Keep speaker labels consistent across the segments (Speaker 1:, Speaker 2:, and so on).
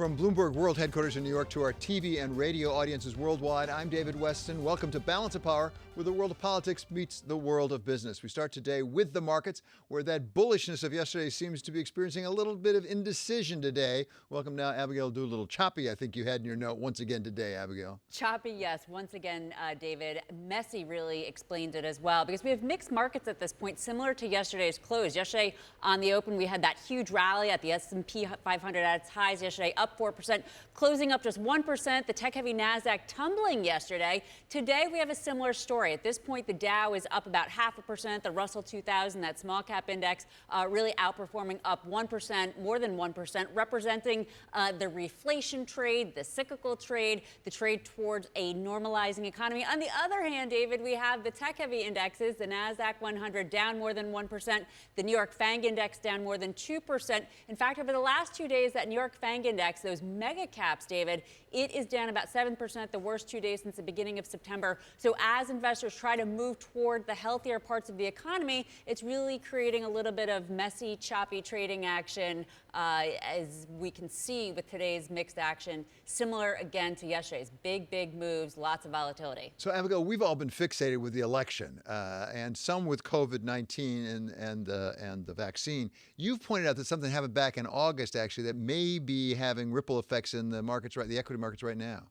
Speaker 1: From Bloomberg World Headquarters in New York to our TV and radio audiences worldwide, I'm David Weston. Welcome to Balance of Power, where the world of politics meets the world of business. We start today with the markets, where that bullishness of yesterday seems to be experiencing a little bit of indecision today. Welcome now, Abigail Doolittle. Choppy, I think you had in your note once again today, Abigail.
Speaker 2: Choppy, yes. Once again, David. Messy really explained it as well, because we have mixed markets at this point, similar to yesterday's close. Yesterday on the open, we had that huge rally at the S&P 500 at its highs yesterday, up 4%, closing up just 1%. The tech-heavy NASDAQ tumbling yesterday. Today, we have a similar story. At this point, the Dow is up about 0.5%. The Russell 2000, that small cap index, really outperforming, up 1%, more than 1%, representing the reflation trade, the cyclical trade, the trade towards a normalizing economy. On the other hand, David, we have the tech-heavy indexes, the NASDAQ 100 down more than 1%, the New York FANG index down more than 2%. In fact, over the last 2 days, that New York FANG index, those mega caps, David, it is down about 7%, the worst 2 days since the beginning of September. So as investors try to move toward the healthier parts of the economy, it's really creating a little bit of messy, choppy trading action, as we can see with today's mixed action, similar again to yesterday's. Big moves, lots of volatility.
Speaker 1: So, Abigail, we've all been fixated with the election, and some with COVID-19 and the vaccine. You've pointed out that something happened back in August, actually, that may be having ripple effects in the markets, the equity markets right now.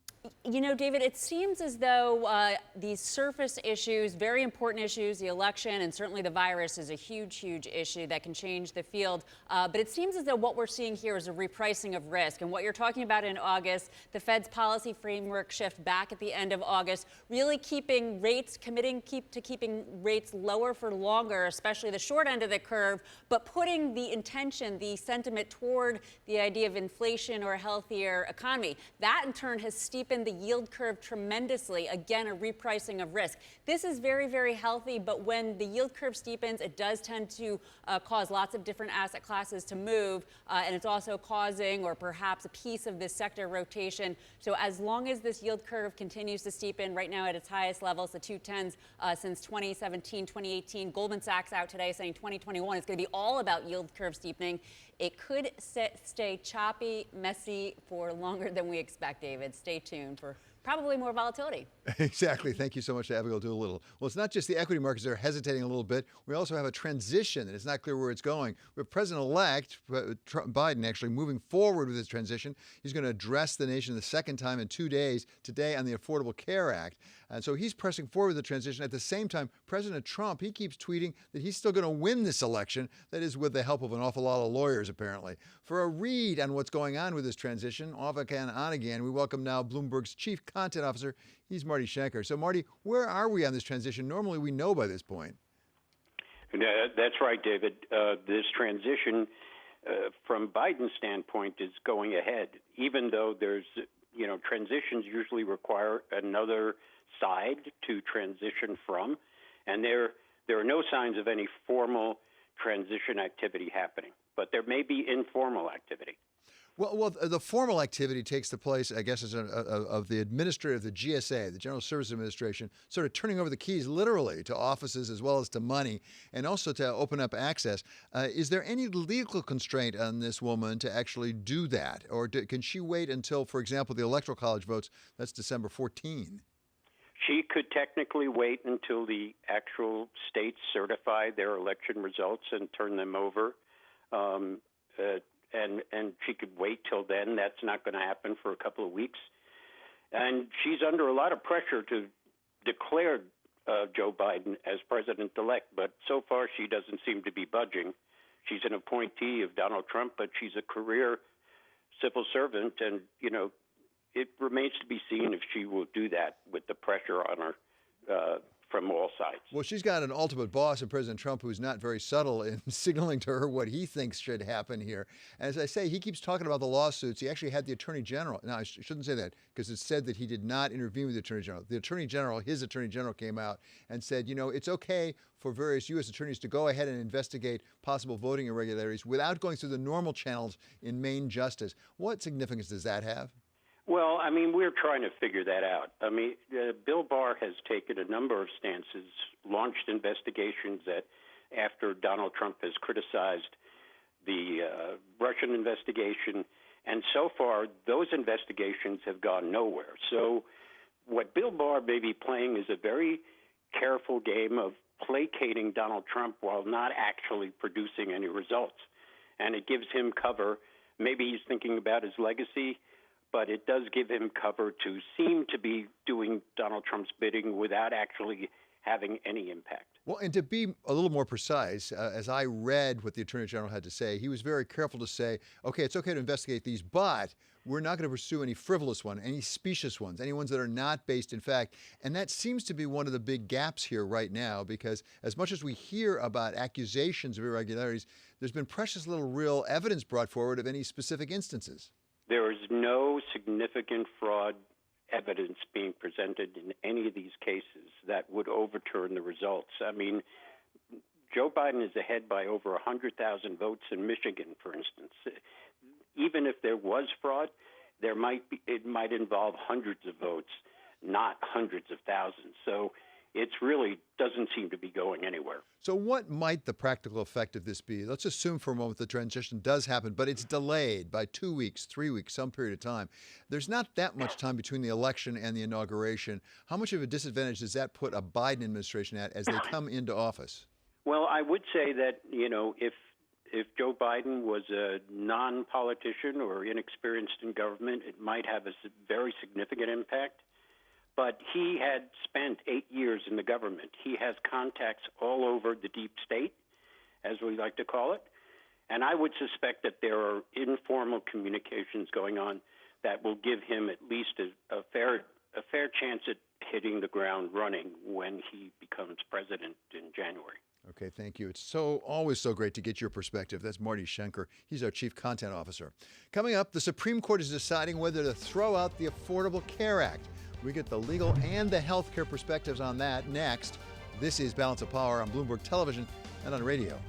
Speaker 2: You know, David, it seems as though these surface issues, very important issues, the election and certainly the virus is a huge issue that can change the field. But it seems as though what we're seeing here is a repricing of risk. And what you're talking about in August, the Fed's policy framework shift back at the end of August, really keeping rates, committing to keeping rates lower for longer, especially the short end of the curve, but putting the intention, the sentiment toward the idea of inflation or a healthier economy. That in turn has steepened the yield curve tremendously. Again, a repricing of risk. This is very healthy, but when the yield curve steepens, it does tend to cause lots of different asset classes to move, and it's also causing, or perhaps a piece of this sector rotation. So as long as this yield curve continues to steepen, right now at its highest levels, the 210s since 2017, 2018, Goldman Sachs out today saying 2021 is going to be all about yield curve steepening. It could stay choppy, messy for longer than we expect, David. Stay tuned for probably more volatility.
Speaker 1: Exactly. Thank you so much, Abigail Doolittle. Well, it's not just the equity markets that are hesitating a little bit. We also have a transition, and it's not clear where it's going. We have President-elect Biden actually moving forward with his transition. He's going to address the nation the second time in 2 days, today on the Affordable Care Act. And so he's pressing forward with the transition. At the same time, President Trump, he keeps tweeting that he's still going to win this election. That is with the help of an awful lot of lawyers, apparently. For a read on what's going on with this transition, off again, on again, we welcome now Bloomberg's Chief Content Officer. He's Marty Schenker. So, Marty, where are we on this transition? Normally, we know by this point.
Speaker 3: That's right, David. This transition, from Biden's standpoint, is going ahead, even though there's, transitions usually require another side to transition from, and there are no signs of any formal transition activity happening, but there may be informal activity.
Speaker 1: Well, the formal activity takes the place, I guess, of the administrator of the GSA, the General Services Administration, sort of turning over the keys literally to offices as well as to money, and also to open up access. Is there any legal constraint on this woman to actually do that? Or can she wait until, for example, the Electoral College votes? That's December 14.
Speaker 3: She could technically wait until the actual states certify their election results and turn them over. And she could wait till then. That's not going to happen for a couple of weeks. And she's under a lot of pressure to declare Joe Biden as president-elect, but so far she doesn't seem to be budging. She's an appointee of Donald Trump, but she's a career civil servant, and, it remains to be seen if she will do that with the pressure on her from all sides.
Speaker 1: Well, she's got an ultimate boss in President Trump who's not very subtle in signaling to her what he thinks should happen here. And as I say, he keeps talking about the lawsuits. He actually had the Attorney General. Now, I shouldn't say that because it's said that he did not intervene with the Attorney General. The Attorney General, his Attorney General, came out and said, it's okay for various U.S. attorneys to go ahead and investigate possible voting irregularities without going through the normal channels in Maine justice. What significance does that have?
Speaker 3: Well, we're trying to figure that out. Bill Barr has taken a number of stances, launched investigations that after Donald Trump has criticized the Russian investigation And so far, those investigations have gone nowhere. So what Bill Barr may be playing is a very careful game of placating Donald Trump while not actually producing any results. And it gives him cover. Maybe he's thinking about his legacy, but it does give him cover to seem to be doing Donald Trump's bidding without actually having any impact.
Speaker 1: Well, and to be a little more precise, as I read what the Attorney General had to say, he was very careful to say, okay, it's okay to investigate these, but we're not going to pursue any frivolous ones, any specious ones, any ones that are not based in fact. And that seems to be one of the big gaps here right now, because as much as we hear about accusations of irregularities, there's been precious little real evidence brought forward of any specific instances.
Speaker 3: There is no significant fraud evidence being presented in any of these cases that would overturn the results. I mean, Joe Biden is ahead by over 100,000 votes in Michigan, for instance. Even if there was fraud, it might involve hundreds of votes, not hundreds of thousands. So it really doesn't seem to be going anywhere.
Speaker 1: So what might the practical effect of this be? Let's assume for a moment the transition does happen, but it's delayed by 2 weeks, 3 weeks, some period of time. There's not that much time between the election and the inauguration. How much of a disadvantage does that put a Biden administration at as they come into office?
Speaker 3: Well, I would say that, if Joe Biden was a non-politician or inexperienced in government, it might have a very significant impact. But he had spent 8 years in the government. He has contacts all over the deep state, as we like to call it. And I would suspect that there are informal communications going on that will give him at least a fair chance at hitting the ground running when he becomes president in January.
Speaker 1: Okay, thank you. It's always so great to get your perspective. That's Marty Schenker. He's our Chief Content Officer. Coming up, the Supreme Court is deciding whether to throw out the Affordable Care Act. We get the legal and the healthcare perspectives on that next. This is Balance of Power on Bloomberg Television and on radio.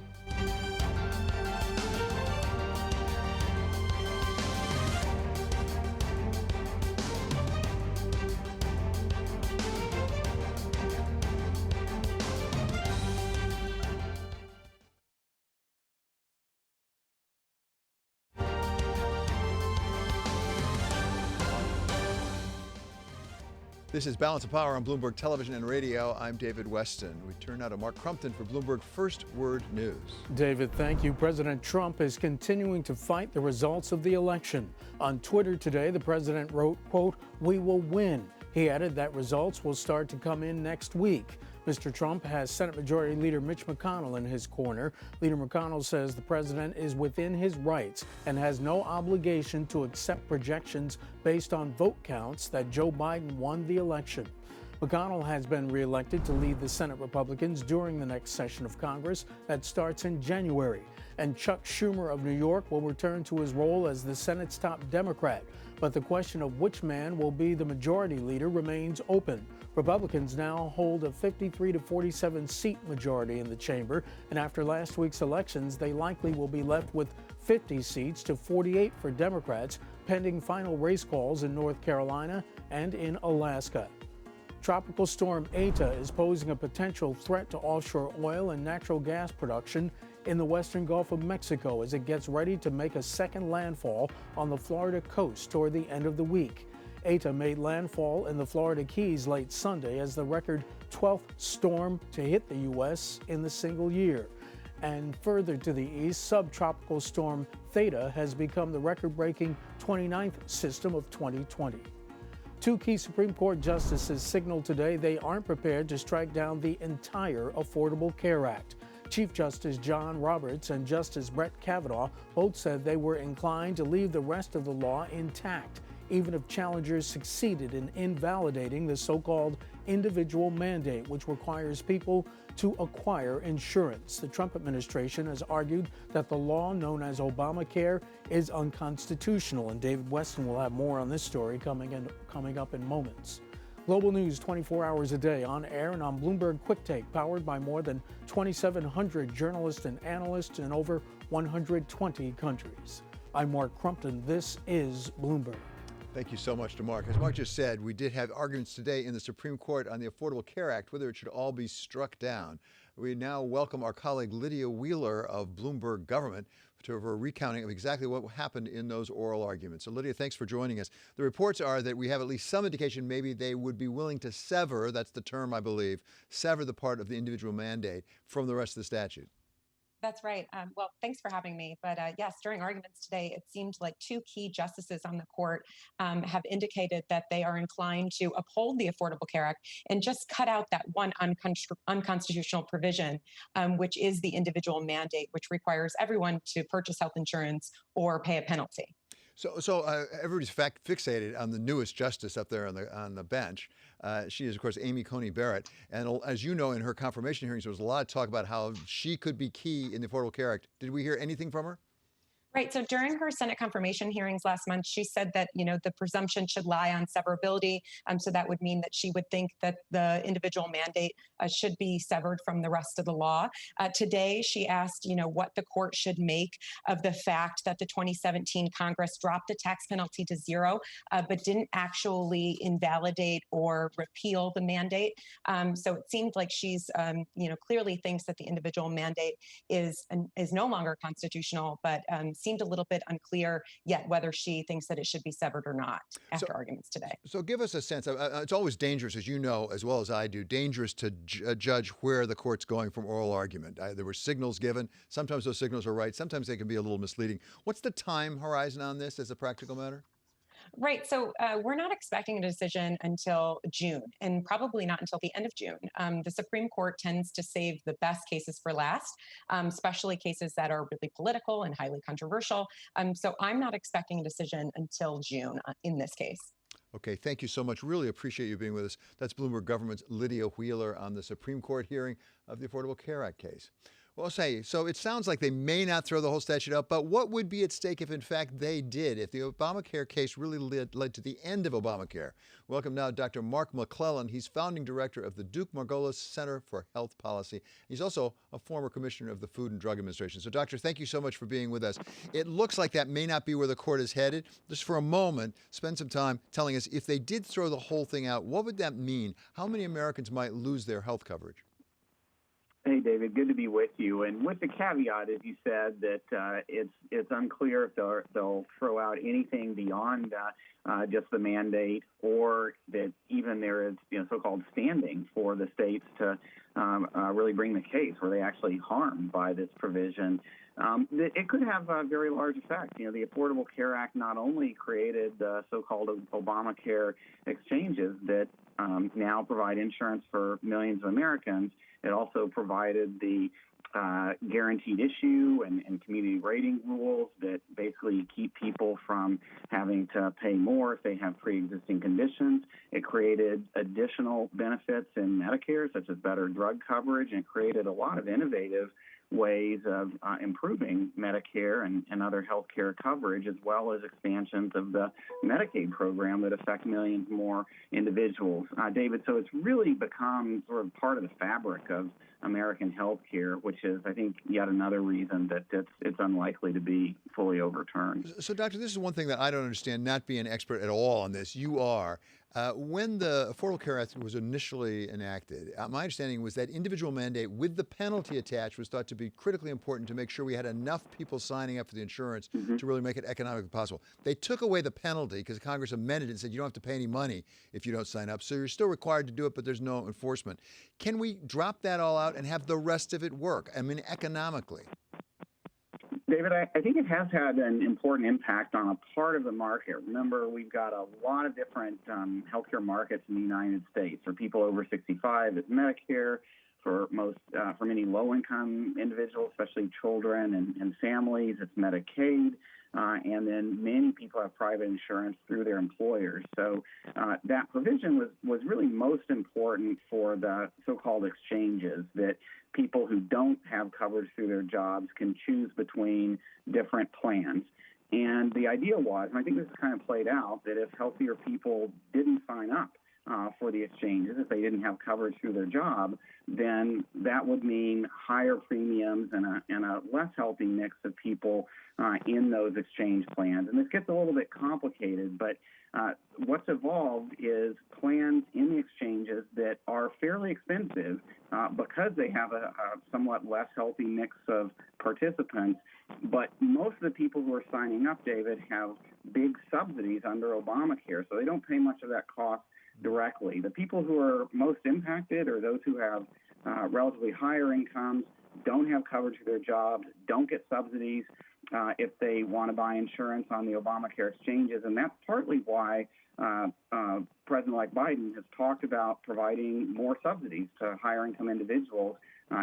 Speaker 1: This is Balance of Power on Bloomberg Television and Radio. I'm David Weston. We turn now to Mark Crumpton for Bloomberg First Word News.
Speaker 4: David, thank you. President Trump is continuing to fight the results of the election. On Twitter today, the president wrote, quote, "We will win." He added that results will start to come in next week. Mr. Trump has Senate Majority Leader Mitch McConnell in his corner. Leader McConnell says the president is within his rights and has no obligation to accept projections based on vote counts that Joe Biden won the election. McConnell has been reelected to lead the Senate Republicans during the next session of Congress that starts in January. And Chuck Schumer of New York will return to his role as the Senate's top Democrat. But the question of which man will be the majority leader remains open. Republicans now hold a 53 to 47 seat majority in the chamber, and after last week's elections, they likely will be left with 50 seats to 48 for Democrats, pending final race calls in North Carolina and in Alaska. Tropical storm Eta is posing a potential threat to offshore oil and natural gas production in the western Gulf of Mexico as it gets ready to make a second landfall on the Florida coast toward the end of the week. Eta made landfall in the Florida Keys late Sunday as the record 12th storm to hit the U.S. in the single year. And further to the east, subtropical storm Theta has become the record-breaking 29th system of 2020. Two key Supreme Court justices signaled today they aren't prepared to strike down the entire Affordable Care Act. Chief Justice John Roberts and Justice Brett Kavanaugh both said they were inclined to leave the rest of the law intact, even if challengers succeeded in invalidating the so-called individual mandate, which requires people to acquire insurance. The Trump administration has argued that the law known as Obamacare is unconstitutional, and David Weston will have more on this story coming up in moments. Global news 24 hours a day on air and on Bloomberg Quick Take, powered by more than 2,700 journalists and analysts in over 120 countries. I'm Mark Crumpton. This is Bloomberg.
Speaker 1: Thank you so much to Mark. As Mark just said, we did have arguments today in the Supreme Court on the Affordable Care Act, whether it should all be struck down. We now welcome our colleague Lydia Wheeler of Bloomberg Government for a recounting of exactly what happened in those oral arguments. So, Lydia, thanks for joining us. The reports are that we have at least some indication maybe they would be willing to sever, that's the term I believe, sever the part of the individual mandate from the rest of the statute.
Speaker 5: That's right. Well, thanks for having me. But yes, during arguments today, it seemed like two key justices on the court have indicated that they are inclined to uphold the Affordable Care Act and just cut out that one unconstitutional provision, which is the individual mandate, which requires everyone to purchase health insurance or pay a penalty.
Speaker 1: So everybody's fixated on the newest justice up there on the bench. She is, of course, Amy Coney Barrett. And as you know, in her confirmation hearings, there was a lot of talk about how she could be key in the Affordable Care Act. Did we hear anything from her?
Speaker 5: Right. So during her Senate confirmation hearings last month, she said that, the presumption should lie on severability. So that would mean that she would think that the individual mandate should be severed from the rest of the law. Today, she asked, what the court should make of the fact that the 2017 Congress dropped the tax penalty to zero, but didn't actually invalidate or repeal the mandate. So it seemed like she's, clearly thinks that the individual mandate is no longer constitutional, but seemed a little bit unclear yet whether she thinks that it should be severed or not after arguments today.
Speaker 1: So give us a sense. It's always dangerous, as you know, as well as I do, dangerous to judge where the court's going from oral argument. There were signals given. Sometimes those signals are right. Sometimes they can be a little misleading. What's the time horizon on this as a practical matter?
Speaker 5: Right. So we're not expecting a decision until June, and probably not until the end of June. The Supreme Court tends to save the best cases for last, especially cases that are really political and highly controversial. So I'm not expecting a decision until June in this case.
Speaker 1: Okay, thank you so much. Really appreciate you being with us. That's Bloomberg Government's Lydia Wheeler on the Supreme Court hearing of the Affordable Care Act case. Well, so it sounds like they may not throw the whole statute out, but what would be at stake if, in fact, they did, if the Obamacare case really led to the end of Obamacare? Welcome now Dr. Mark McClellan. He's founding director of the Duke Margolis Center for Health Policy. He's also a former commissioner of the Food and Drug Administration. So, Doctor, thank you so much for being with us. It looks like that may not be where the court is headed. Just for a moment, spend some time telling us, if they did throw the whole thing out, what would that mean? How many Americans might lose their health coverage?
Speaker 6: Hey, David, good to be with you. And with the caveat, as you said, that it's unclear if they'll throw out anything beyond just the mandate, or that even there is so-called standing for the states to really bring the case. Were they actually harmed by this provision? It could have a very large effect. The Affordable Care Act not only created the so-called Obamacare exchanges that now provide insurance for millions of Americans, it also provided the guaranteed issue and community rating rules that basically keep people from having to pay more if they have pre-existing conditions. It created additional benefits in Medicare, such as better drug coverage, and it created a lot of innovative ways of improving Medicare and other health care coverage, as well as expansions of the Medicaid program that affect millions more individuals. David, so it's really become sort of part of the fabric of American health care, which is, I think, yet another reason that it's unlikely to be fully overturned.
Speaker 1: So, Doctor, this is one thing that I don't understand, not being an expert at all on this. You are. When the Affordable Care Act was initially enacted, my understanding was that individual mandate with the penalty attached was thought to be critically important to make sure we had enough people signing up for the insurance to really make it economically possible. They took away the penalty because Congress amended it and said you don't have to pay any money if you don't sign up. So you're still required to do it, but there's no enforcement. Can we drop that all out and have the rest of it work? I mean, economically.
Speaker 6: David, I think it has had an important impact on a part of the market. Remember, we've got a lot of different healthcare markets in the United States. For people over 65, it's Medicare. For many low-income individuals, especially children and families, it's Medicaid. And then many people have private insurance through their employers. So that provision was really most important for the so-called exchanges, that people who don't have coverage through their jobs can choose between different plans. And the idea was, and I think this is kind of played out, that if healthier people didn't sign up for the exchanges, if they didn't have coverage through their job, then that would mean higher premiums and a less healthy mix of people in those exchange plans. And this gets a little bit complicated, but what's evolved is plans in the exchanges that are fairly expensive because they have a somewhat less healthy mix of participants. But most of the people who are signing up, David, have big subsidies under Obamacare, so they don't pay much of that cost directly. The people who are most impacted are those who have relatively higher incomes, don't have coverage for their jobs, don't get subsidies if they want to buy insurance on the Obamacare exchanges. And that's partly why President-elect Biden has talked about providing more subsidies to higher income individuals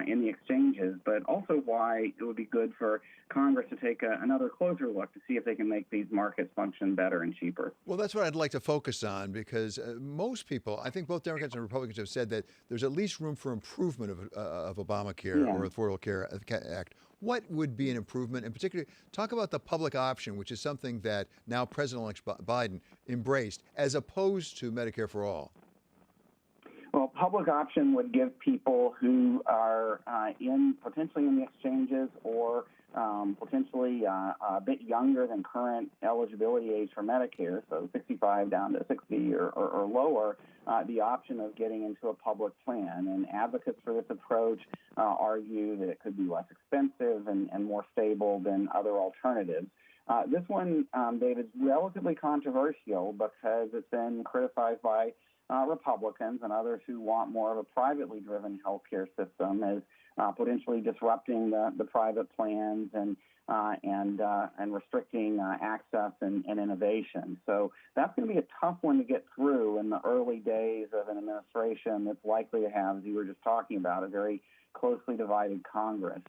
Speaker 6: in the exchanges, but also why it would be good for Congress to take another closer look to see if they can make these markets function better and cheaper.
Speaker 1: Well, that's what I'd like to focus on, because most people, I think both Democrats and Republicans, have said that there's at least room for improvement of Obamacare or Affordable Care Act. What would be an improvement? And particularly, talk about the public option, which is something that now President-elect Biden embraced, as opposed to Medicare for All.
Speaker 6: Well, public option would give people who are potentially in the exchanges or potentially a bit younger than current eligibility age for Medicare, so 65 down to 60 or lower, the option of getting into a public plan. And advocates for this approach argue that it could be less expensive and more stable than other alternatives. This one, David, is relatively controversial because it's been criticized by Republicans and others who want more of a privately driven healthcare system as potentially disrupting the private plans and restricting access and innovation. So that's going to be a tough one to get through in the early days of an administration that's likely to have, as you were just talking about, a very closely divided Congress.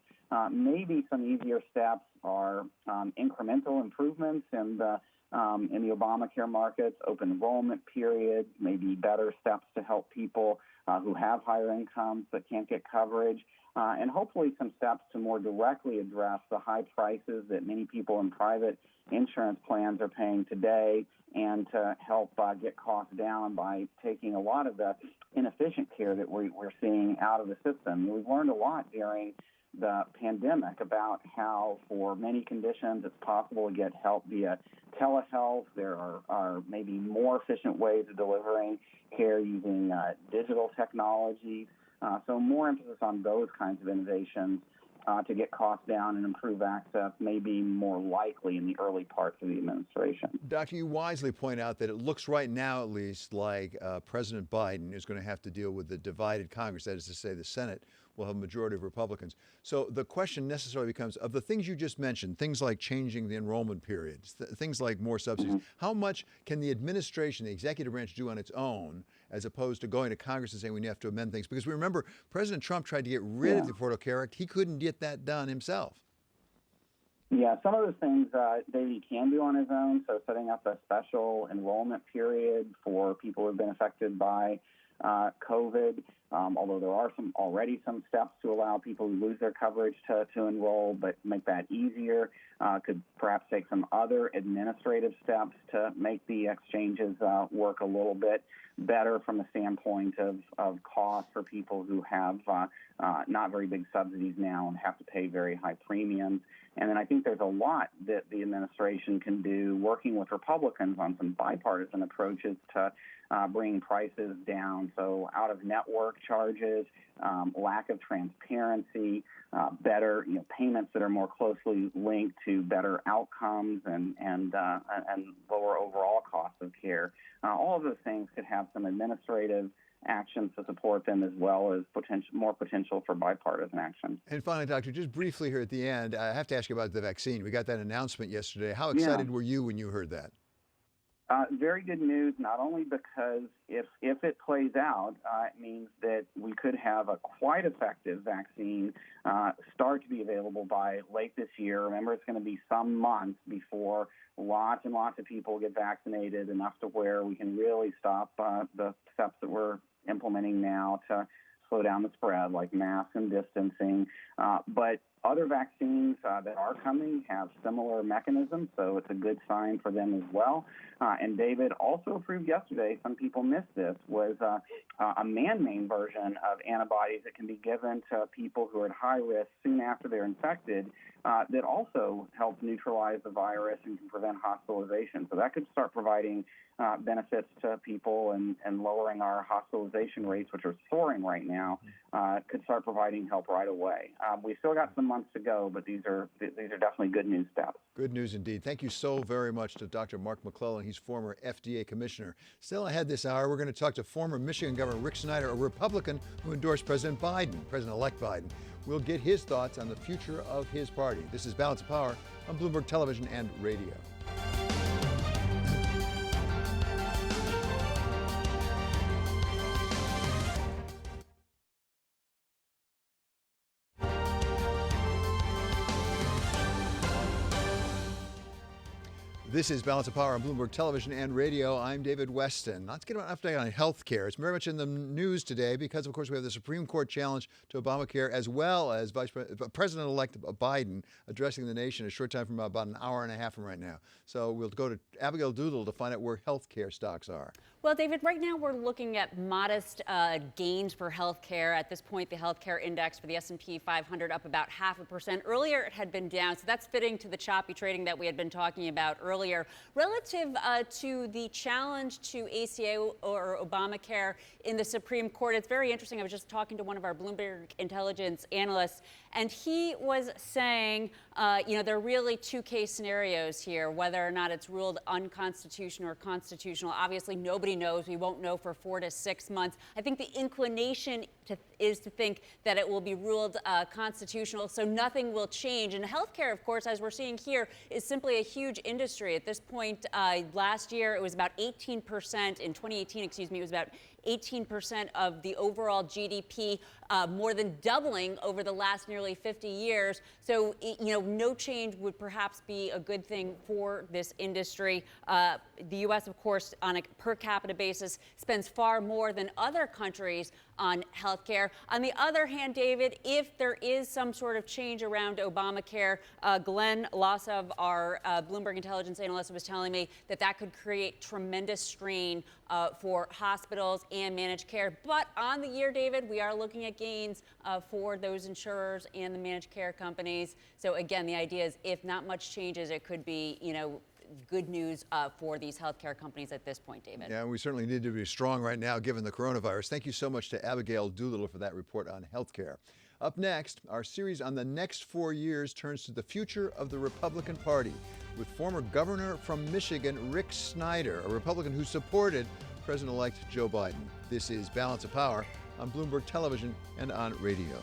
Speaker 6: Maybe some easier steps are incremental improvements in the Obamacare markets, open enrollment periods, maybe better steps to help people who have higher incomes but can't get coverage, and hopefully some steps to more directly address the high prices that many people in private insurance plans are paying today, and to help get costs down by taking a lot of the inefficient care that we're seeing out of the system. We've learned a lot during the pandemic about how for many conditions it's possible to get help via telehealth. There are maybe more efficient ways of delivering care using digital technology. So more emphasis on those kinds of innovations to get costs down and improve access may be more likely in the early parts of the administration.
Speaker 1: Doctor, you wisely point out that it looks right now, at least, like President Biden is going to have to deal with the divided Congress. That is to say, the Senate will have a majority of Republicans. So the question necessarily becomes, of the things you just mentioned, things like changing the enrollment periods, things like more subsidies, how much can the administration, the executive branch, do on its own, as opposed to going to Congress and saying we have to amend things? Because we remember President Trump tried to get rid of the Affordable Care Act. He couldn't get that done himself.
Speaker 6: Yeah, some of those things Davey can do on his own. So setting up a special enrollment period for people who have been affected by COVID, although there are already some steps to allow people who lose their coverage to enroll, but make that easier. Could perhaps take some other administrative steps to make the exchanges work a little bit better from the standpoint of cost for people who have not very big subsidies now and have to pay very high premiums. And then I think there's a lot that the administration can do working with Republicans on some bipartisan approaches to bring prices down. So out-of-network charges, lack of transparency, better payments that are more closely linked to better outcomes and lower overall costs of care. All of those things could have some administrative actions to support them, as well as more potential for bipartisan action.
Speaker 1: And finally, Doctor, just briefly here at the end, I have to ask you about the vaccine. We got that announcement yesterday. How excited were you when you heard that?
Speaker 6: Very good news, not only because if it plays out, it means that we could have a quite effective vaccine start to be available by late this year. Remember, it's going to be some months before lots and lots of people get vaccinated, enough to where we can really stop the steps that we're implementing now to slow down the spread, like masks and distancing. But Other vaccines that are coming have similar mechanisms, so it's a good sign for them as well. And David, also approved yesterday, some people missed this, was a man-made version of antibodies that can be given to people who are at high risk soon after they're infected that also helps neutralize the virus and can prevent hospitalization. So that could start providing benefits to people and lowering our hospitalization rates, which are soaring right now, could start providing help right away. We still got some months to go, but these are definitely good news steps.
Speaker 1: Good news indeed. Thank you so very much to Dr. Mark McClellan. He's former FDA Commissioner. Still ahead this hour, we're going to talk to former Michigan Governor Rick Snyder, a Republican who endorsed President Biden, President-elect Biden. We'll get his thoughts on the future of his party. This is Balance of Power on Bloomberg Television and Radio. This is Balance of Power on Bloomberg Television and Radio. I'm David Weston. Let's get an update on health care. It's very much in the news today because, of course, we have the Supreme Court challenge to Obamacare, as well as President-elect Biden addressing the nation a short time from about an hour and a half from right now. So we'll go to Abigail Doodle to find out where health care stocks are.
Speaker 2: Well, David, right now we're looking at modest gains for healthcare. At this point, the healthcare index for the S&P 500 up about 0.5%. Earlier, it had been down, so that's fitting to the choppy trading that we had been talking about earlier. Relative to the challenge to ACA or Obamacare in the Supreme Court, it's very interesting. I was just talking to one of our Bloomberg intelligence analysts, and he was saying, there are really two case scenarios here, whether or not it's ruled unconstitutional or constitutional. Obviously, nobody knows. We won't know for 4 to 6 months. I think the inclination is to think that it will be ruled constitutional, so nothing will change. And healthcare, of course, as we're seeing here, is simply a huge industry. At this point, last year, it was about 18%. In 2018, it was about 18% of the overall GDP, more than doubling over the last nearly 50 years. So, no change would perhaps be a good thing for this industry. The U.S., of course, on a per capita basis, spends far more than other countries on health care. On the other hand, David, if there is some sort of change around Obamacare, Glenn Losov, our Bloomberg intelligence analyst, was telling me that could create tremendous strain for hospitals and managed care. But on the year, David, we are looking at gains for those insurers and the managed care companies. So again, the idea is if not much changes, it could be, good news for these healthcare companies at this point, David.
Speaker 1: Yeah, we certainly need to be strong right now given the coronavirus. Thank you so much to Abigail Doolittle for that report on healthcare. Up next, our series on the next 4 years turns to the future of the Republican Party with former governor from Michigan, Rick Snyder, a Republican who supported President-elect Joe Biden. This is Balance of Power on Bloomberg Television and on Radio.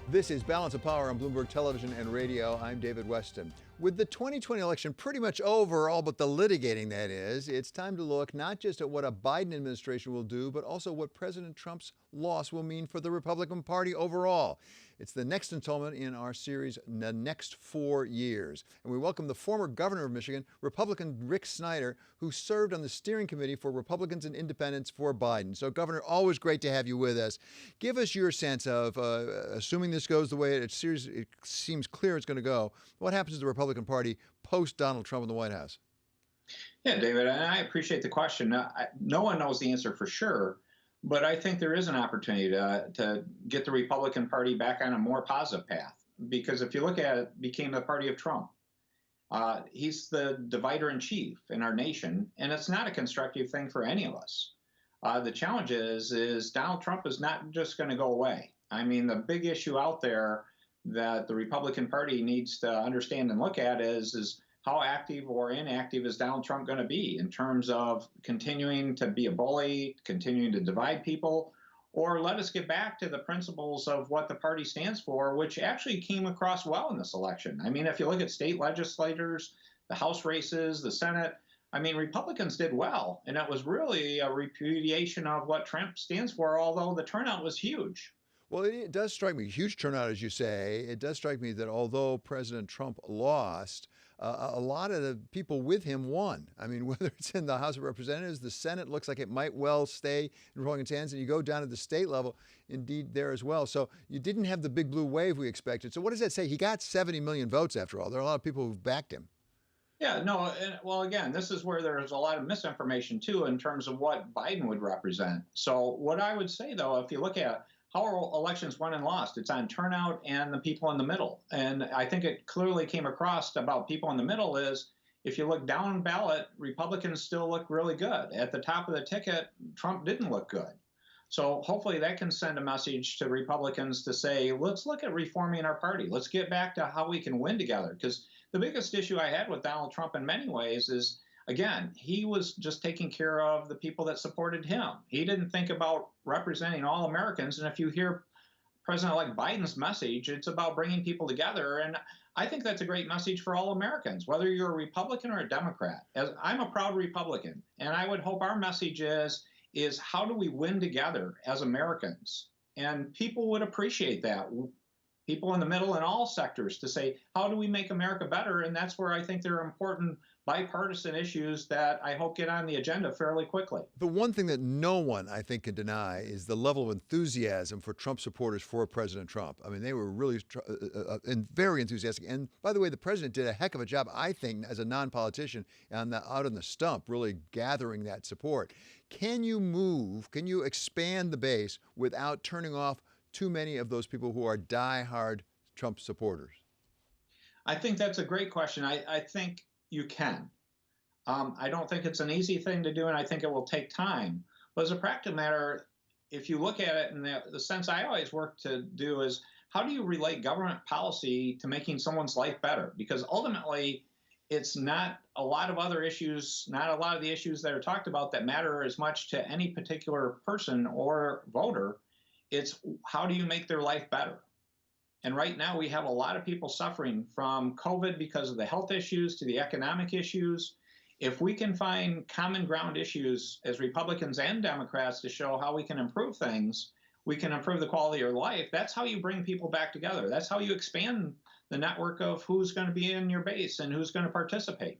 Speaker 1: This is Balance of Power on Bloomberg Television and Radio. I'm David Weston. With the 2020 election pretty much over, all but the litigating that is, it's time to look not just at what a Biden administration will do, but also what President Trump's loss will mean for the Republican Party overall. It's the next installment in our series, The Next 4 Years. And we welcome the former governor of Michigan, Republican Rick Snyder, who served on the steering committee for Republicans and Independents for Biden. So, Governor, always great to have you with us. Give us your sense of, assuming this goes the way it seems clear it's going to go, what happens to the Republican Party post Donald Trump in the White House?
Speaker 7: Yeah, David, and I appreciate the question. No one knows the answer for sure. But I think there is an opportunity to get the Republican Party back on a more positive path. Because if you look at it, became the party of Trump. He's the divider in chief in our nation, and it's not a constructive thing for any of us. The challenge is Donald Trump is not just going to go away. I mean, the big issue out there that the Republican Party needs to understand and look at is how active or inactive is Donald Trump going to be in terms of continuing to be a bully, continuing to divide people, or let us get back to the principles of what the party stands for, which actually came across well in this election. I mean, if you look at state legislators, the House races, the Senate, I mean, Republicans did well, and it was really a repudiation of what Trump stands for, although the turnout was huge.
Speaker 1: Well, it does strike me, huge turnout, as you say. It does strike me that although President Trump lost, a lot of the people with him won. I mean, whether it's in the House of Representatives, the Senate looks like it might well stay in Republicans' hands, and you go down to the state level, indeed, there as well. So you didn't have the big blue wave we expected. So what does that say? He got 70 million votes, after all. There are a lot of people who've backed him.
Speaker 7: Yeah, no, well, again, this is where there's a lot of misinformation, too, in terms of what Biden would represent. So what I would say, though, if you look at how are elections won and lost, it's on turnout and the people in the middle. And I think it clearly came across about people in the middle is if you look down ballot, Republicans still look really good. At the top of the ticket, Trump didn't look good. So hopefully that can send a message to Republicans to say, let's look at reforming our party. Let's get back to how we can win together. Because the biggest issue I had with Donald Trump in many ways is, again, he was just taking care of the people that supported him. He didn't think about representing all Americans. And if you hear President-elect Biden's message, it's about bringing people together. And I think that's a great message for all Americans, whether you're a Republican or a Democrat. As I'm a proud Republican, and I would hope our message is how do we win together as Americans? And people would appreciate that. People in the middle in all sectors to say, how do we make America better? And that's where I think there are important bipartisan issues that I hope get on the agenda fairly quickly.
Speaker 1: The one thing that no one, I think, can deny is the level of enthusiasm for Trump supporters for President Trump. I mean, they were really and very enthusiastic. And by the way, the president did a heck of a job, I think, as a non-politician out on the stump, really gathering that support. Can you expand the base without turning off too many of those people who are diehard Trump supporters?
Speaker 7: I think that's a great question. I think you can. I don't think it's an easy thing to do, and I think it will take time. But as a practical matter, if you look at it in the sense I always work to do is, how do you relate government policy to making someone's life better? Because ultimately, it's not a lot of other issues, not a lot of the issues that are talked about that matter as much to any particular person or voter. It's how do you make their life better? And right now we have a lot of people suffering from COVID because of the health issues to the economic issues. If we can find common ground issues as Republicans and Democrats to show how we can improve things, we can improve the quality of life. That's how you bring people back together. That's how you expand the network of who's going to be in your base and who's going to participate.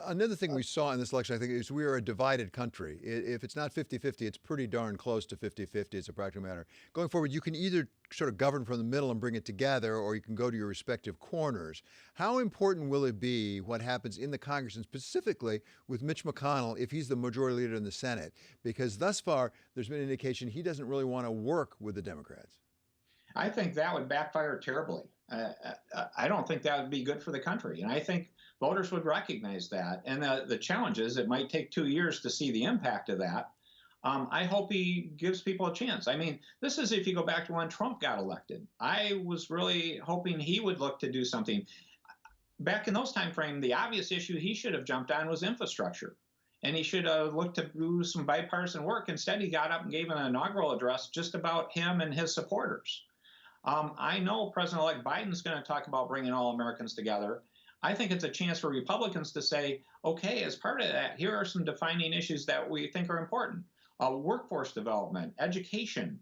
Speaker 1: Another thing we saw in this election, I think, is we are a divided country. If it's not 50-50, it's pretty darn close to 50-50 as a practical matter. Going forward, you can either sort of govern from the middle and bring it together, or you can go to your respective corners. How important will it be what happens in the Congress, and specifically with Mitch McConnell, if he's the majority leader in the Senate? Because thus far, there's been an indication he doesn't really want to work with the Democrats.
Speaker 7: I think that would backfire terribly. I don't think that would be good for the country. And I think voters would recognize that. And the challenge is it might take 2 years to see the impact of that. I hope he gives people a chance. I mean, this is if you go back to when Trump got elected. I was really hoping he would look to do something. Back in those time frames, the obvious issue he should have jumped on was infrastructure. And he should have looked to do some bipartisan work. Instead, he got up and gave an inaugural address just about him and his supporters. I know President-elect Biden's going to talk about bringing all Americans together. I think it's a chance for Republicans to say, okay, as part of that, here are some defining issues that we think are important. Workforce development, education.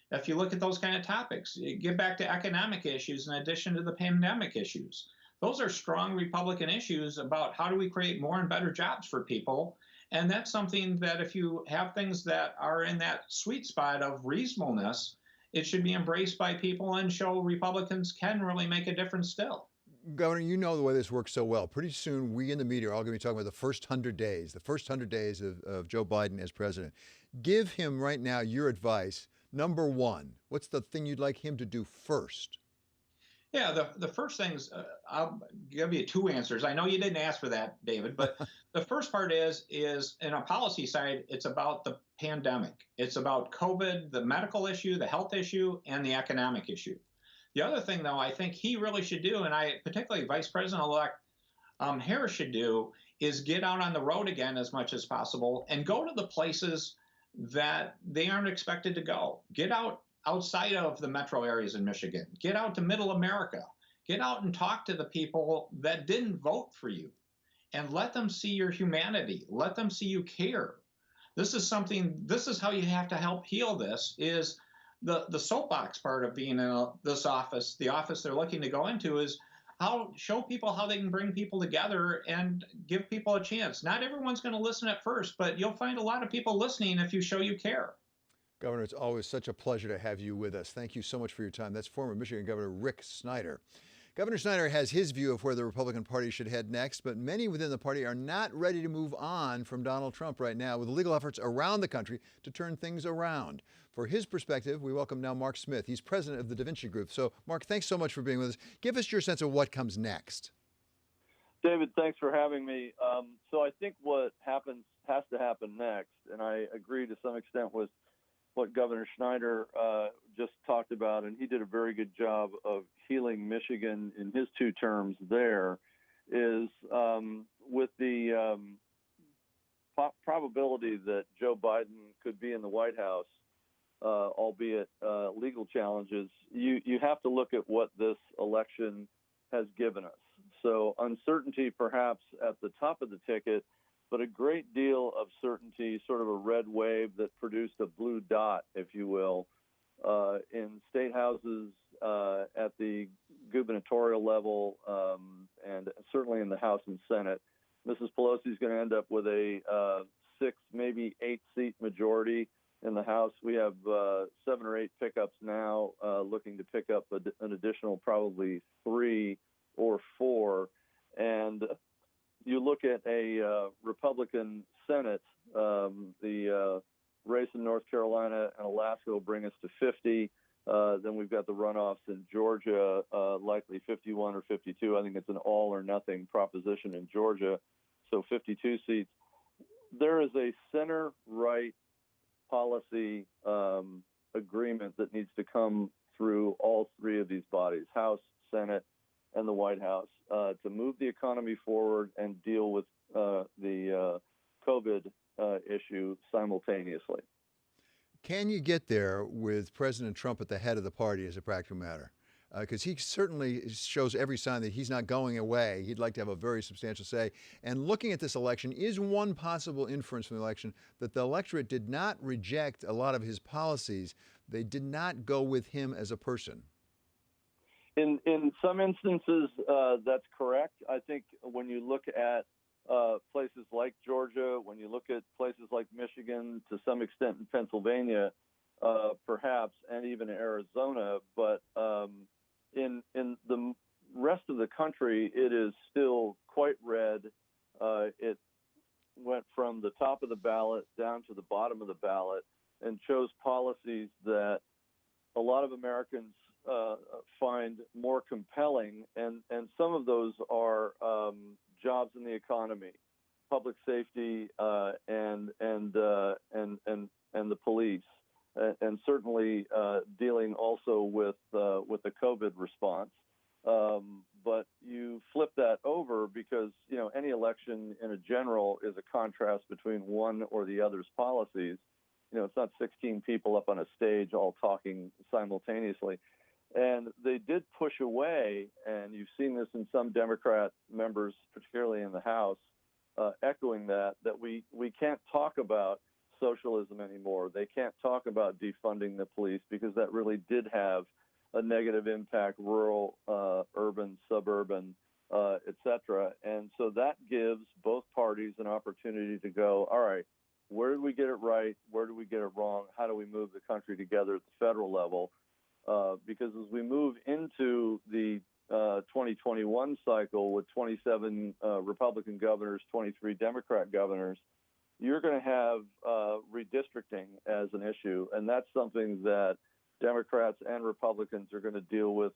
Speaker 7: If you look at those kind of topics, you get back to economic issues in addition to the pandemic issues. Those are strong Republican issues about how do we create more and better jobs for people. And that's something that if you have things that are in that sweet spot of reasonableness, it should be embraced by people and show Republicans can really make a difference still.
Speaker 1: Governor, you know the way this works so well. Pretty soon, we in the media are all going to be talking about the first 100 days, of Joe Biden as president. Give him right now your advice. Number one, what's the thing you'd like him to do first?
Speaker 7: Yeah, the first things, I'll give you two answers. I know you didn't ask for that, David, but the first part is in a policy side, it's about the pandemic. It's about COVID, the medical issue, the health issue, and the economic issue. The other thing, though, I think he really should do, and particularly Vice President-elect Harris should do, is get out on the road again as much as possible and go to the places that they aren't expected to go. Get out outside of the metro areas in Michigan. Get out to middle America. Get out and talk to the people that didn't vote for you and let them see your humanity. Let them see you care. This is how you have to help heal this is the soapbox part of being in this office, the office they're looking to go into, is show people how they can bring people together and give people a chance. Not everyone's going to listen at first, but you'll find a lot of people listening if you show you care.
Speaker 1: Governor, it's always such a pleasure to have you with us. Thank you so much for your time. That's former Michigan Governor Rick Snyder. Governor Snyder has his view of where the Republican Party should head next, but many within the party are not ready to move on from Donald Trump right now, with legal efforts around the country to turn things around. For his perspective, we welcome now Mark Smith. He's president of the Da Vinci Group. So, Mark, thanks so much for being with us. Give us your sense of what comes next.
Speaker 8: David, thanks for having me. So I think what has to happen next, and I agree to some extent with what Governor Snyder just talked about, and he did a very good job of healing Michigan in his 2 terms there, is with the probability that Joe Biden could be in the White House, albeit legal challenges, you have to look at what this election has given us. So uncertainty perhaps at the top of the ticket, but a great deal of certainty, sort of a red wave that produced a blue dot, if you will, in state houses, at the gubernatorial level, and certainly in the House and Senate. Mrs. Pelosi is going to end up with a 6, maybe 8-seat majority in the House. We have 7 or 8 pickups now, looking to pick up an additional probably 3 or 4. And you look at a Republican Senate, the race in North Carolina and Alaska will bring us to 50. Then we've got the runoffs in Georgia, likely 51 or 52. I think it's an all or nothing proposition in Georgia, so 52 seats. There is a center-right policy agreement that needs to come through all 3 of these bodies, House, Senate, and the White House, to move the economy forward and deal with the COVID issue simultaneously.
Speaker 1: Can you get there with President Trump at the head of the party as a practical matter? Because he certainly shows every sign that he's not going away. He'd like to have a very substantial say. And looking at this election, is one possible inference from the election that the electorate did not reject a lot of his policies. They did not go with him as a person.
Speaker 8: In some instances, that's correct. I think when you look at places like Georgia, when you look at places like Michigan, to some extent in Pennsylvania, perhaps, and even Arizona, but in the rest of the country, it is still quite red. It went from the top of the ballot down to the bottom of the ballot and chose policies that a lot of Americans find more compelling, and some of those are jobs in the economy, public safety, and the police, and certainly dealing also with the COVID response. But you flip that over because any election in a general is a contrast between one or the other's policies. It's not 16 people up on a stage all talking simultaneously. And they did push away, and you've seen this in some Democrat members, particularly in the House, echoing that we can't talk about socialism anymore. They can't talk about defunding the police because that really did have a negative impact, rural, urban, suburban, et cetera. And so that gives both parties an opportunity to go, all right, where did we get it right? Where did we get it wrong? How do we move the country together at the federal level? Because as we move into the 2021 cycle with 27 Republican governors, 23 Democrat governors, you're going to have redistricting as an issue. And that's something that Democrats and Republicans are going to deal with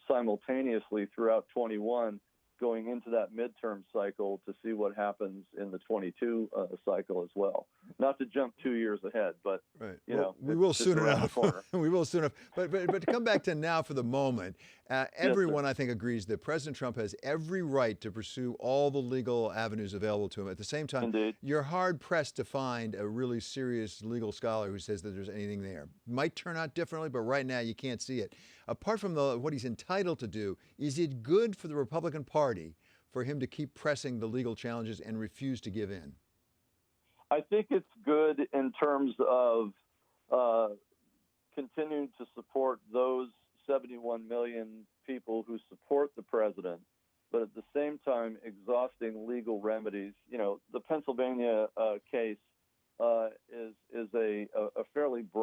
Speaker 8: simultaneously throughout 21, going into that midterm cycle to see what happens in the 22 cycle as well. Not to jump 2 years ahead, but
Speaker 1: right. We will soon enough. We will soon enough. But to come back to now for the moment, everyone I think agrees that President Trump has every right to pursue all the legal avenues available to him. At the same time,
Speaker 8: Indeed.
Speaker 1: You're hard pressed to find a really serious legal scholar who says that there's anything there. Might turn out differently, but right now you can't see it. Apart from what he's entitled to do, is it good for the Republican Party for him to keep pressing the legal challenges and refuse to give in?
Speaker 8: I think it's good in terms of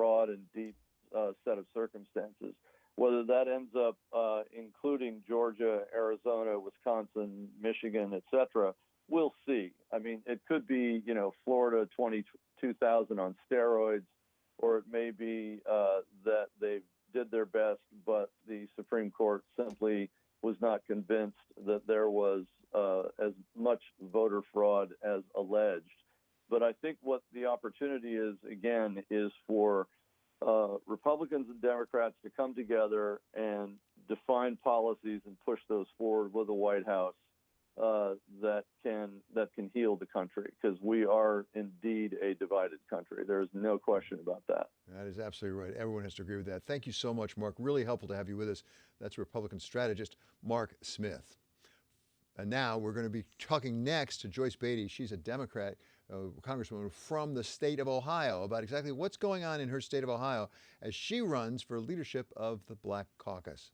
Speaker 8: broad and deep set of circumstances. Whether that ends up including Georgia, Arizona, Wisconsin, Michigan, etc., we'll see. I mean, it could be, Florida 22,000 on steroids, or it may be that they did their best, but the Supreme Court simply was not convinced that there was as much voter fraud as alleged. But I think what the opportunity is, again, is for Republicans and Democrats to come together and define policies and push those forward with the White House that can heal the country, because we are indeed a divided country. There is no question about that.
Speaker 1: That is absolutely right. Everyone has to agree with that. Thank you so much, Mark. Really helpful to have you with us. That's Republican strategist Mark Smith. And now we're going to be talking next to Joyce Beatty. She's a Democrat, Congresswoman from the state of Ohio, about exactly what's going on in her state of Ohio as she runs for leadership of the Black Caucus.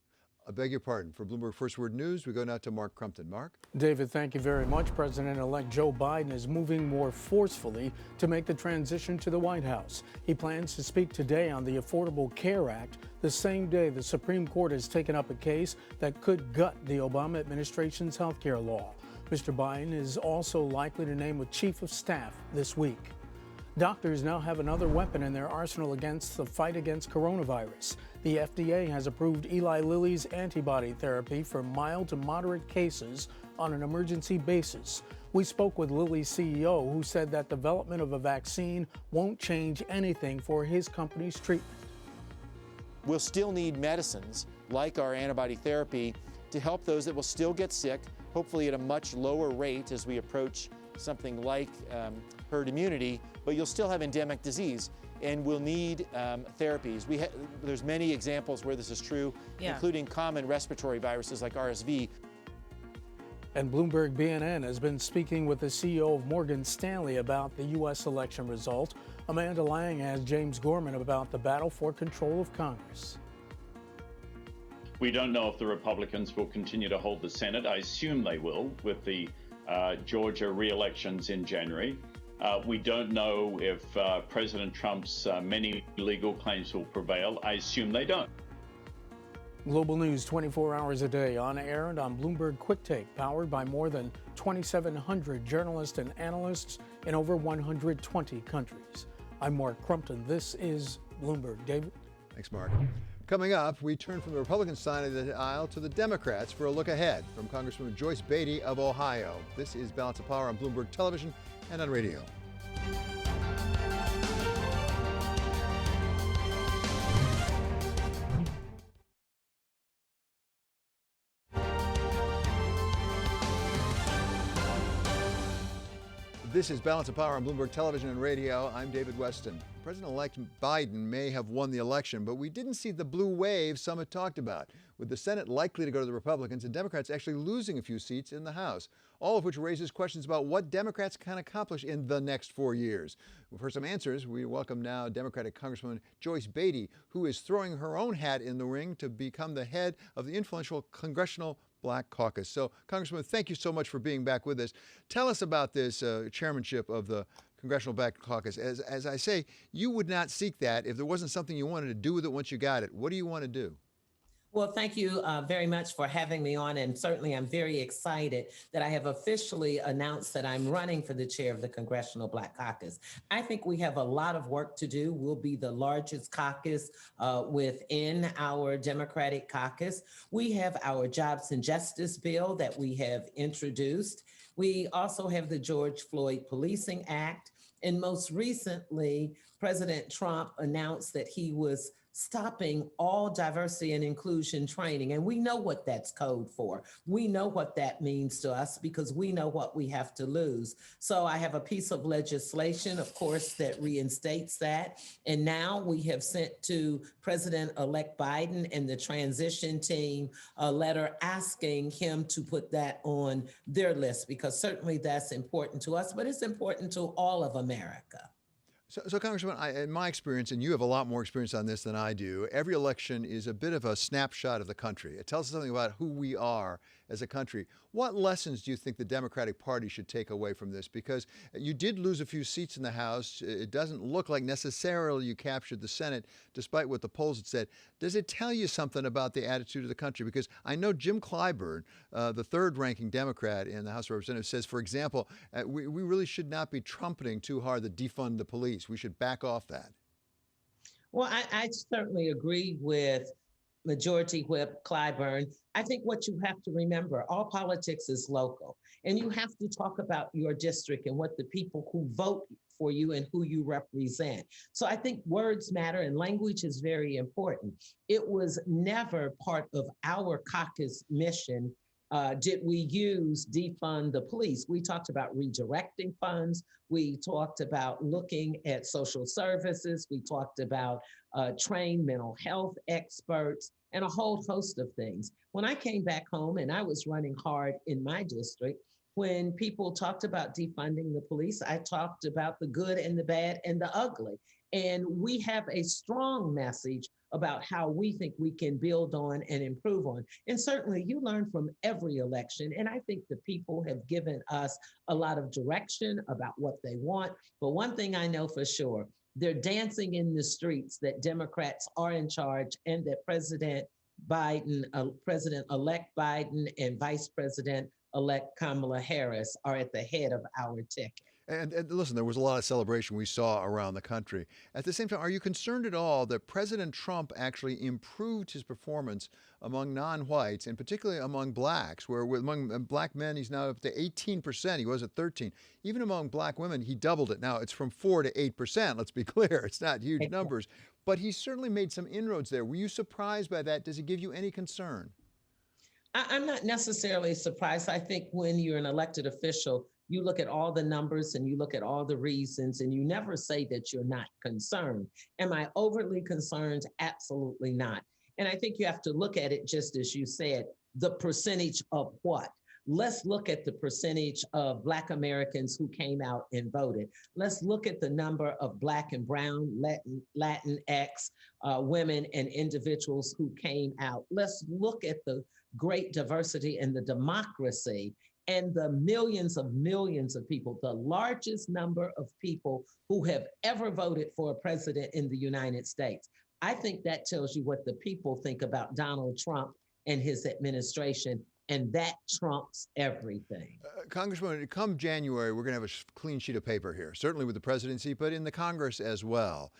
Speaker 1: I beg your pardon. For Bloomberg First Word News, we go now to Mark Crumpton. Mark?
Speaker 4: David, thank you very much. President-elect Joe Biden is moving more forcefully to make the transition to the White House. He plans to speak today on the Affordable Care Act, the same day the Supreme Court has taken up a case that could gut the Obama administration's health care law. Mr. Biden is also likely to name a chief of staff this week. Doctors now have another weapon in their arsenal against the fight against coronavirus. The FDA has approved Eli Lilly's antibody therapy for mild to moderate cases on an emergency basis. We spoke with Lilly's CEO, who said that development of a vaccine won't change anything for his company's treatment.
Speaker 9: We'll still need medicines like our antibody therapy to help those that will still get sick, hopefully at a much lower rate as we approach something like herd immunity, but you'll still have endemic disease, and we'll need therapies. There's many examples where this is true, including common respiratory viruses like RSV.
Speaker 4: And Bloomberg BNN has been speaking with the CEO of Morgan Stanley about the U.S. election result. Amanda Lang asked James Gorman about the battle for control of Congress.
Speaker 10: We don't know if the Republicans will continue to hold the Senate. I assume they will, with the Georgia re-elections in January. We don't know if President Trump's many legal claims will prevail. I assume they don't.
Speaker 4: Global news 24 hours a day, on air and on Bloomberg Quick Take, powered by more than 2,700 journalists and analysts in over 120 countries. I'm Mark Crumpton. This is Bloomberg. David?
Speaker 1: Thanks, Mark. Coming up, we turn from the Republican side of the aisle to the Democrats for a look ahead. From Congresswoman Joyce Beatty of Ohio. This is Balance of Power on Bloomberg Television and on radio. This is Balance of Power on Bloomberg Television and radio. I'm David Weston. President-elect Biden may have won the election, but we didn't see the blue wave some had talked about, with the Senate likely to go to the Republicans and Democrats actually losing a few seats in the House, all of which raises questions about what Democrats can accomplish in the next 4 years. For some answers, we welcome now Democratic Congresswoman Joyce Beatty, who is throwing her own hat in the ring to become the head of the influential Congressional Black Caucus. So, Congresswoman, thank you so much for being back with us. Tell us about this chairmanship of the Congressional Black Caucus. As I say, you would not seek that if there wasn't something you wanted to do with it once you got it. What do you want to do?
Speaker 11: Well, thank you very much for having me on. And certainly I'm very excited that I have officially announced that I'm running for the chair of the Congressional Black Caucus. I think we have a lot of work to do. We'll be the largest caucus within our Democratic caucus. We have our Jobs and Justice bill that we have introduced. We also have the George Floyd Policing Act. And most recently, President Trump announced that he was stopping all diversity and inclusion training. And we know what that's code for. We know what that means to us because we know what we have to lose. So I have a piece of legislation, of course, that reinstates that. And now we have sent to President-elect Biden and the transition team a letter asking him to put that on their list, because certainly that's important to us, but it's important to all of America.
Speaker 1: So Congressman, in my experience, and you have a lot more experience on this than I do, every election is a bit of a snapshot of the country. It tells us something about who we are as a country. What lessons do you think the Democratic Party should take away from this? Because you did lose a few seats in the House. It doesn't look like necessarily you captured the Senate, despite what the polls had said. Does it tell you something about the attitude of the country? Because I know Jim Clyburn, the third-ranking Democrat in the House of Representatives, says, for example, we really should not be trumpeting too hard the defund the police. We should back off that.
Speaker 11: Well, I certainly agree with Majority Whip Clyburn. I think what you have to remember, all politics is local, and you have to talk about your district and what the people who vote for you and who you represent. So I think words matter and language is very important. It was never part of our caucus mission. Did we use defund the police? We talked about redirecting funds. We talked about looking at social services. We talked about trained mental health experts and a whole host of things. When I came back home and I was running hard in my district, when people talked about defunding the police, I talked about the good and the bad and the ugly. And we have a strong message about how we think we can build on and improve on. And certainly you learn from every election. And I think the people have given us a lot of direction about what they want. But one thing I know for sure, they're dancing in the streets that Democrats are in charge and that President Biden, President-elect Biden and Vice President-elect Kamala Harris are at the head of our ticket.
Speaker 1: And listen, there was a lot of celebration we saw around the country. At the same time, are you concerned at all that President Trump actually improved his performance among non-whites, and particularly among blacks, where among black men, he's now up to 18%. He was at 13. Even among black women, he doubled it. Now, it's from 4 to 8%. Let's be clear. It's not huge numbers. But he certainly made some inroads there. Were you surprised by that? Does it give you any concern?
Speaker 11: I'm not necessarily surprised. I think when you're an elected official, you look at all the numbers and you look at all the reasons, and you never say that you're not concerned. Am I overly concerned? Absolutely not. And I think you have to look at it just as you said, the percentage of what? Let's look at the percentage of Black Americans who came out and voted. Let's look at the number of Black and Brown, Latinx women and individuals who came out. Let's look at the great diversity and the democracy and the millions of people, the largest number of people who have ever voted for a president in the United States. I think that tells you what the people think about Donald Trump and his administration, and that trumps everything.
Speaker 1: Congresswoman, come January, we're going to have a clean sheet of paper here, certainly with the presidency, but in the Congress as well.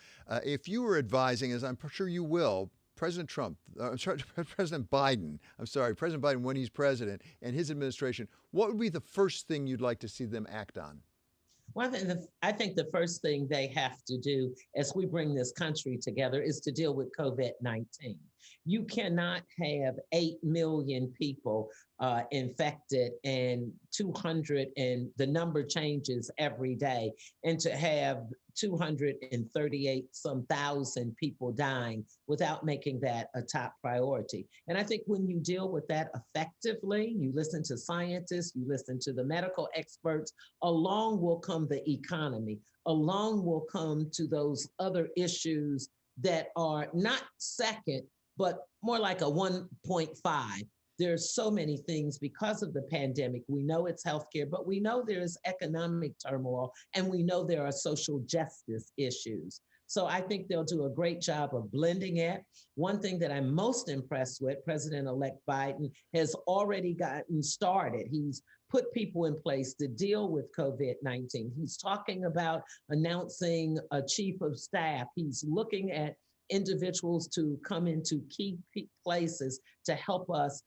Speaker 1: If you were advising, as I'm sure you will, President Biden, when he's president, and his administration, what would be the first thing you'd like to see them act on?
Speaker 11: Well, I think the first thing they have to do as we bring this country together is to deal with COVID-19. You cannot have 8 million people infected and 200, and the number changes every day, and to have 238 some thousand people dying without making that a top priority. And I think when you deal with that effectively, you listen to scientists, you listen to the medical experts, along will come the economy, along will come to those other issues that are not second, but more like a 1.5. There's so many things because of the pandemic. We know it's healthcare, but we know there's economic turmoil, and we know there are social justice issues. So I think they'll do a great job of blending it. One thing that I'm most impressed with, President-elect Biden has already gotten started. He's put people in place to deal with COVID-19. He's talking about announcing a chief of staff. He's looking at individuals to come into key places to help us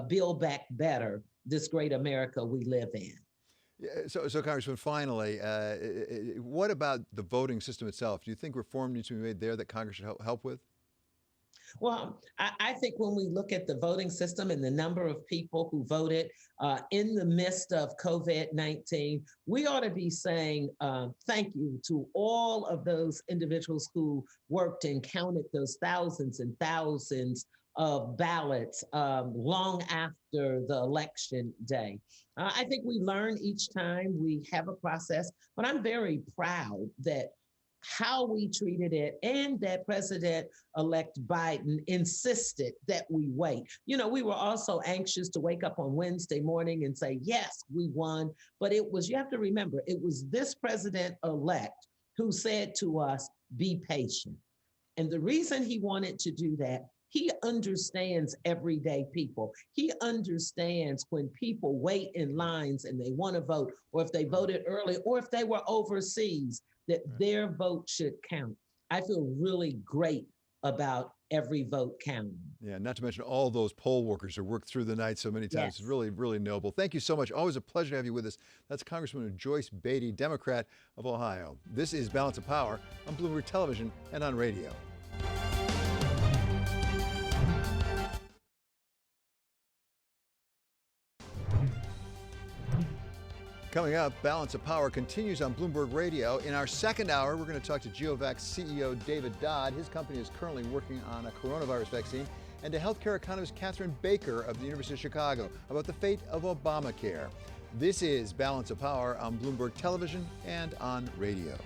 Speaker 11: build back better this great America we live in.
Speaker 1: Yeah, so Congressman, finally, what about the voting system itself? Do you think reform needs to be made there that Congress should help with?
Speaker 11: Well, I think when we look at the voting system and the number of people who voted in the midst of COVID-19, we ought to be saying thank you to all of those individuals who worked and counted those thousands and thousands of ballots long after the election day. I think we learn each time we have a process, but I'm very proud that how we treated it, and that President-elect Biden insisted that we wait. You know, we were also anxious to wake up on Wednesday morning and say, yes, we won. But it was, you have to remember, it was this President-elect who said to us, be patient. And the reason he wanted to do that, he understands everyday people. He understands when people wait in lines and they want to vote, or if they voted early, or if they were overseas, that their vote should count. I feel really great about every vote counting.
Speaker 1: Yeah, not to mention all those poll workers who worked through the night so many times.
Speaker 11: Yes.
Speaker 1: It's really, really noble. Thank you so much. Always a pleasure to have you with us. That's Congresswoman Joyce Beatty, Democrat of Ohio. This is Balance of Power on Bloomberg Television and on radio. Coming up, Balance of Power continues on Bloomberg Radio. In our second hour, we're going to talk to GeoVax CEO David Dodd. His company is currently working on a coronavirus vaccine, and to healthcare economist Catherine Baker of the University of Chicago about the fate of Obamacare. This is Balance of Power on Bloomberg Television and on radio.